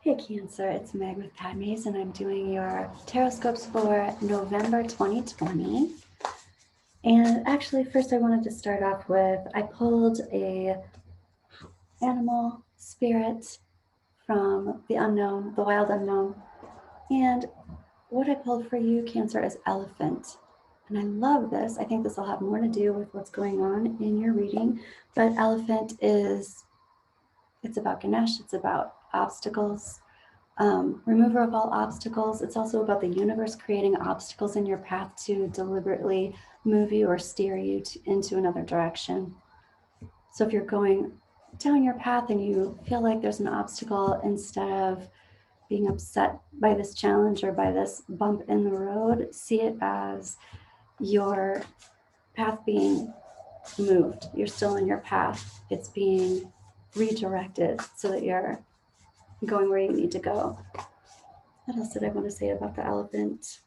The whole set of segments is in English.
Hey Cancer, it's Meg with Padmes, and I'm doing your Tarotscopes for November 2020. And actually, first I wanted to start off with, I pulled a animal spirit from the unknown, the wild unknown. And what I pulled for you, Cancer, is elephant. And I love this. I think this will have more to do with what's going on in your reading. But elephant it's about Ganesh, it's about obstacles. Remover of all obstacles. It's also about the universe creating obstacles in your path to deliberately move you or steer you into another direction. So if you're going down your path and you feel like there's an obstacle, instead of being upset by this challenge or by this bump in the road, see it as your path being moved. You're still in your path. It's being redirected so that you're going where you need to go. What else did I want to say about the elephant?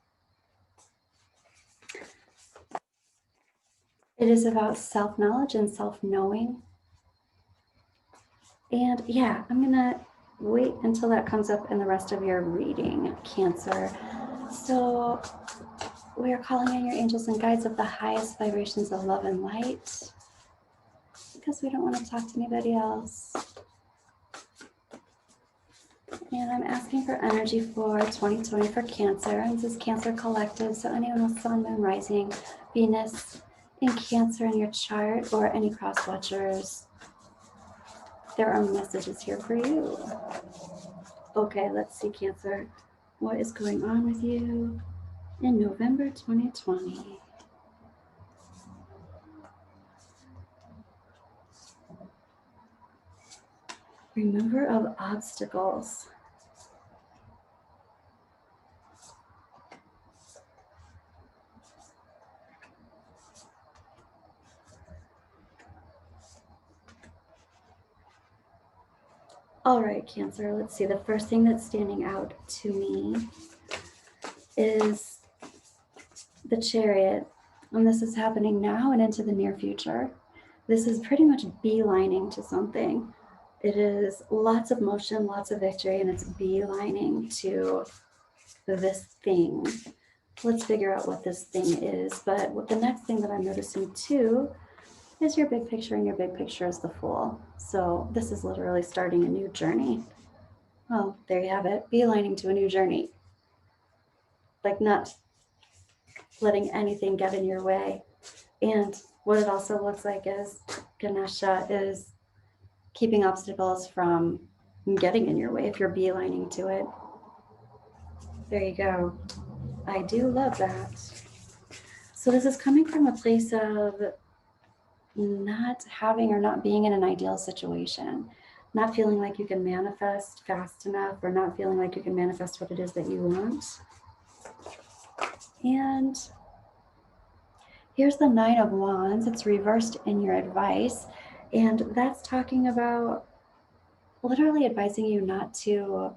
It is about self-knowledge and self-knowing. And yeah, I'm going to wait until that comes up in the rest of your reading, Cancer. So we are calling in your angels and guides of the highest vibrations of love and light, because we don't want to talk to anybody else. And I'm asking for energy for 2020 for Cancer. And this is Cancer Collective. So anyone with Sun, Moon, Rising, Venus in Cancer in your chart, or any cross watchers, there are messages here for you. Okay, let's see, Cancer. What is going on with you in November 2020? Remover of obstacles. All right, Cancer, let's see. The first thing that's standing out to me is the Chariot. And this is happening now and into the near future. This is pretty much beelining to something. It is lots of motion, lots of victory, and it's beelining to this thing. Let's figure out what this thing is. But what the next thing that I'm noticing too is your big picture, and your big picture is the Fool. So this is literally starting a new journey. Oh, there you have it. Beelining to a new journey. Like not letting anything get in your way. And what it also looks like is Ganesha is keeping obstacles from getting in your way if you're beelining to it. There you go. I do love that. So this is coming from a place of not having or not being in an ideal situation, not feeling like you can manifest fast enough, or not feeling like you can manifest what it is that you want. And here's the Nine of Wands. It's reversed in your advice. And that's talking about literally advising you not to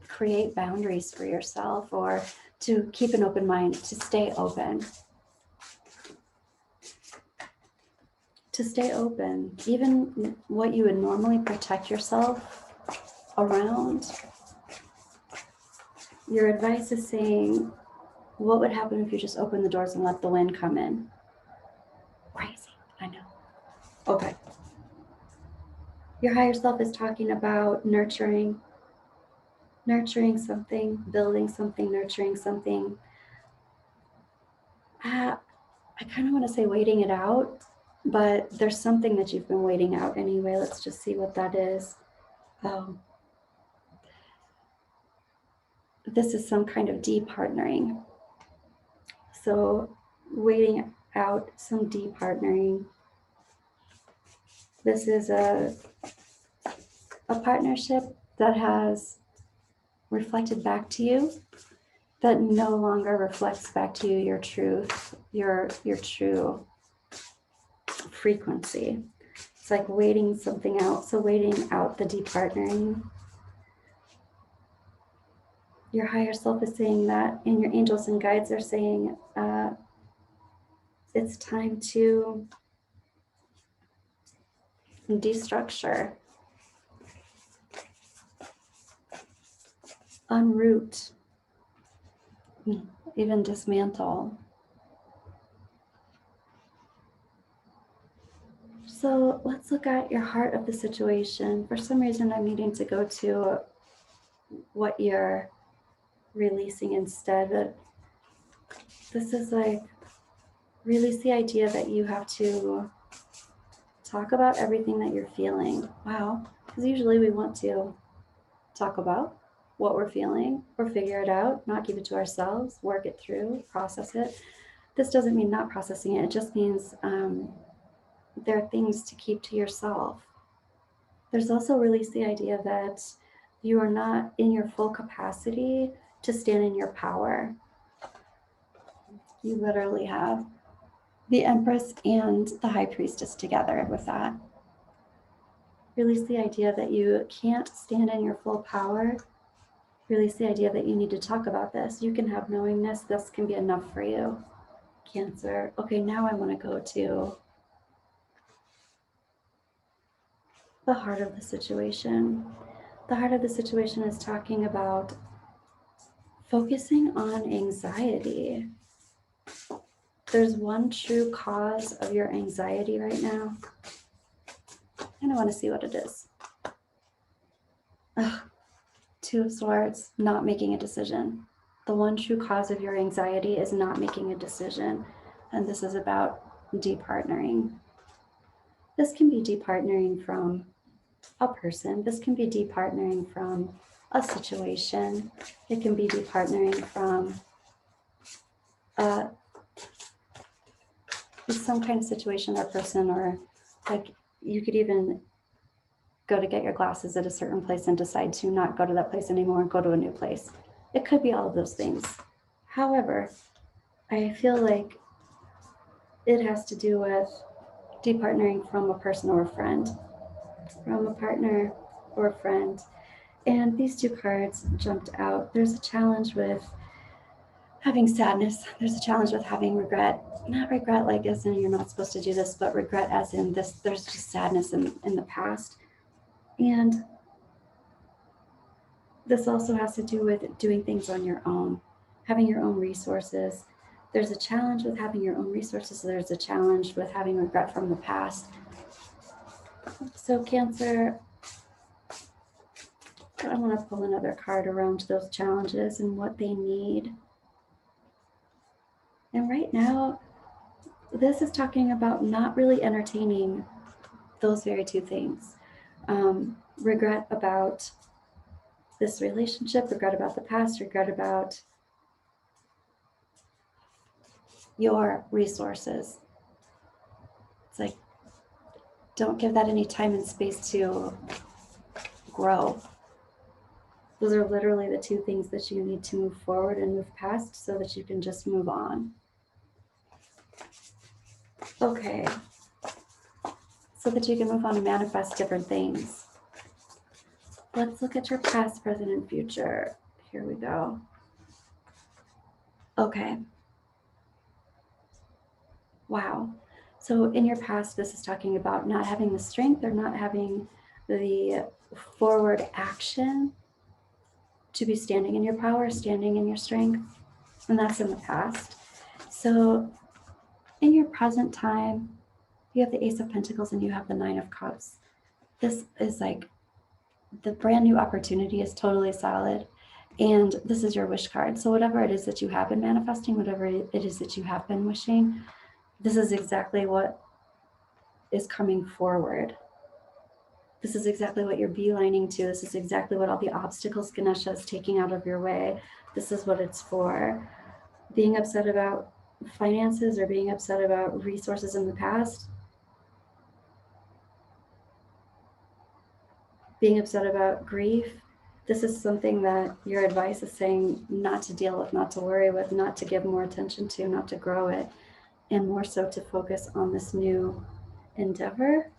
create boundaries for yourself, or to keep an open mind, to stay open. To stay open, even what you would normally protect yourself around. Your advice is saying, what would happen if you just open the doors and let the wind come in? Crazy, I know. Okay. Your higher self is talking about nurturing something, building something, nurturing something. I kind of want to say waiting it out, but there's something that you've been waiting out anyway. Let's just see what that is. This is some kind of departnering. So waiting out some departnering. This is a partnership that has reflected back to you, that no longer reflects back to you your truth, your true frequency. It's like waiting something out. So waiting out the departnering. Your higher self is saying that, and your angels and guides are saying it's time to destructure. unroot, even dismantle. So let's look at your heart of the situation. For some reason, I'm needing to go to what you're releasing instead. But this is like, release the idea that you have to talk about everything that you're feeling. Wow. Because usually we want to talk about what we're feeling or figure it out, not keep it to ourselves, work it through, process it. This doesn't mean not processing it. It just means there are things to keep to yourself. There's also release the idea that you are not in your full capacity to stand in your power. You literally have the Empress and the High Priestess together with that. Release the idea that you can't stand in your full power. Release the idea that you need to talk about this. You can have knowingness. This can be enough for you. Cancer. Okay, now I want to go to the heart of the situation. The heart of the situation is talking about focusing on anxiety. There's one true cause of your anxiety right now, and I want to see what it is. Ugh, Two of Swords, not making a decision. The one true cause of your anxiety is not making a decision, and this is about departnering. This can be departnering from a person. This can be departnering from a situation. It can be departnering from some kind of situation or person, or like you could even go to get your glasses at a certain place and decide to not go to that place anymore and go to a new place. It could be all of those things. However, I feel like it has to do with departnering from a person or a friend, from a partner or a friend. And these two cards jumped out. There's a challenge with having sadness. There's a challenge with having regret. Not regret like as in you're not supposed to do this, but regret as in this, there's just sadness in the past. And this also has to do with doing things on your own, having your own resources. There's a challenge with having your own resources. There's a challenge with having regret from the past. So Cancer, I want to pull another card around those challenges and what they need. And right now, this is talking about not really entertaining those very two things. Regret about this relationship, regret about the past, regret about your resources. It's like, don't give that any time and space to grow. Those are literally the two things that you need to move forward and move past so that you can just move on. Okay. So that you can move on and manifest different things. Let's look at your past, present, and future. Here we go. Okay. Wow. So in your past, this is talking about not having the strength or not having the forward action to be standing in your power, standing in your strength. And that's in the past. So in your present time, you have the Ace of Pentacles and you have the Nine of Cups. This is like the brand new opportunity is totally solid. And this is your wish card. So whatever it is that you have been manifesting, whatever it is that you have been wishing, this is exactly what is coming forward. This is exactly what you're beelining to. This is exactly what all the obstacles Ganesha is taking out of your way. This is what it's for. Being upset about finances or being upset about resources in the past, being upset about grief, this is something that your advice is saying not to deal with, not to worry with, not to give more attention to, not to grow it, and more so to focus on this new endeavor,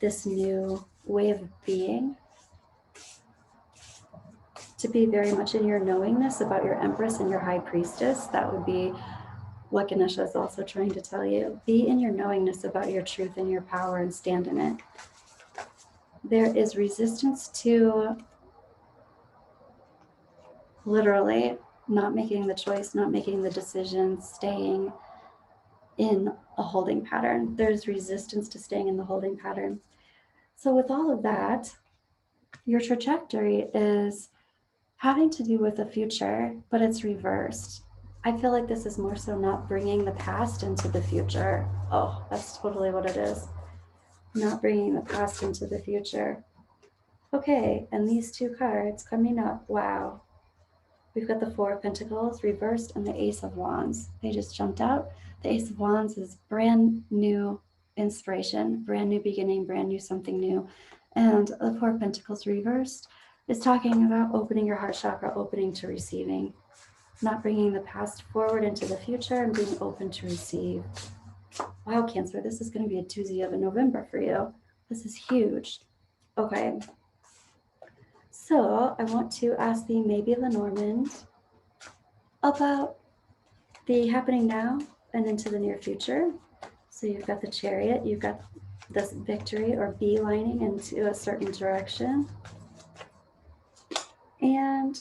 this new way of being, to be very much in your knowingness about your Empress and your High Priestess. That would be what Ganesha is also trying to tell you. Be in your knowingness about your truth and your power and stand in it. There is resistance to literally not making the choice, not making the decision, staying in a holding pattern. There's resistance to staying in the holding pattern. So with all of that, your trajectory is having to do with the future, but it's reversed. I feel like this is more so not bringing the past into the future. Oh, that's totally what it is. Not bringing the past into the future. Okay, and these two cards coming up, wow. We've got the Four of Pentacles reversed and the Ace of Wands. They just jumped out. The Ace of Wands is brand new inspiration, brand new beginning, brand new something new. And the Four of Pentacles reversed is talking about opening your heart chakra, opening to receiving, not bringing the past forward into the future and being open to receive. Wow, Cancer, this is going to be a doozy of a November for you. This is huge. Okay. So I want to ask the maybe Lenormand about the happening now and into the near future. So you've got the Chariot, you've got this victory or beelining into a certain direction. And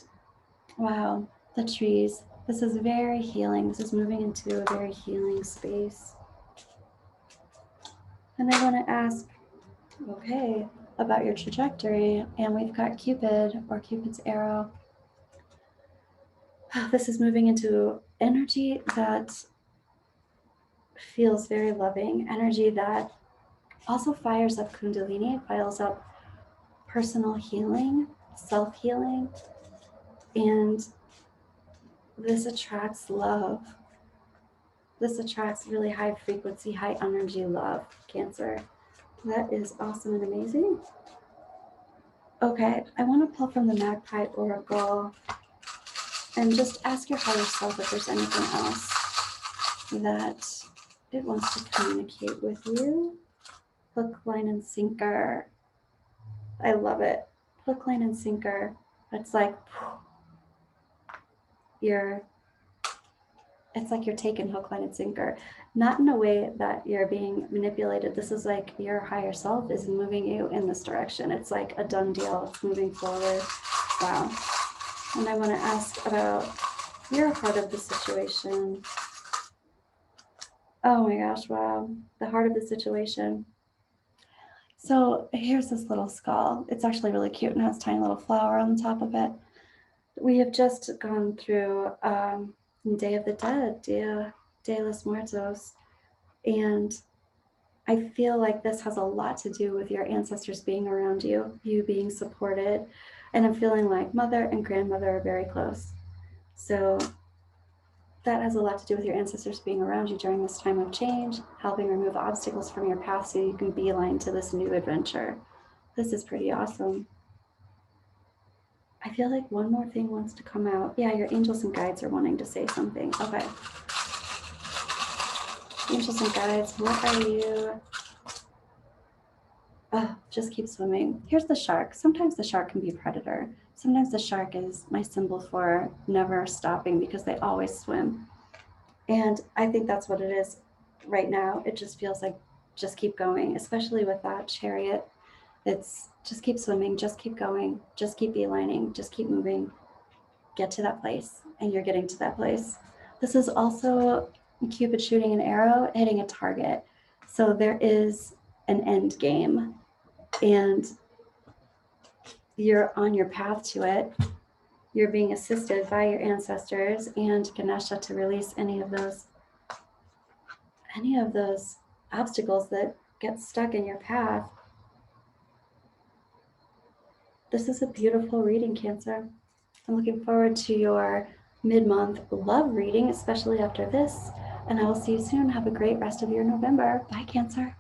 wow, the trees. This is very healing. This is moving into a very healing space. And I want to ask, okay, about your trajectory. And we've got Cupid or Cupid's arrow. This is moving into energy that feels very loving, energy that also fires up Kundalini, fires up personal healing, self-healing, and this attracts love. This attracts really high frequency, high energy love, Cancer. That is awesome and amazing. Okay, I want to pull from the Magpie Oracle and just ask your higher self if there's anything else that it wants to communicate with you. Hook, line, and sinker. I love it. Hook, line, and sinker. It's like it's like you're taking hook, line, and sinker. Not in a way that you're being manipulated. This is like your higher self is moving you in this direction. It's like a done deal. It's moving forward. Wow. And I want to ask about your heart of the situation. Oh my gosh, wow. The heart of the situation. So here's this little skull. It's actually really cute and has a tiny little flower on the top of it. We have just gone through Day of the Dead, Dia de los Muertos, and I feel like this has a lot to do with your ancestors being around you, you being supported, and I'm feeling like mother and grandmother are very close. So that has a lot to do with your ancestors being around you during this time of change, helping remove obstacles from your path so you can beeline to this new adventure. This is pretty awesome. I feel like one more thing wants to come out. Yeah, your angels and guides are wanting to say something. Okay. Angels and guides, what are you? Oh, just keep swimming. Here's the shark. Sometimes the shark can be a predator. Sometimes the shark is my symbol for never stopping because they always swim. And I think that's what it is right now. It just feels like just keep going, especially with that Chariot. It's just keep swimming, just keep going, just keep beelining, just keep moving. Get to that place, and you're getting to that place. This is also Cupid shooting an arrow, hitting a target. So there is an end game, and you're on your path to it. You're being assisted by your ancestors and Ganesha to release any of those obstacles that get stuck in your path. This is a beautiful reading, Cancer. I'm looking forward to your mid-month love reading, especially after this. And I will see you soon. Have a great rest of your November. Bye, Cancer.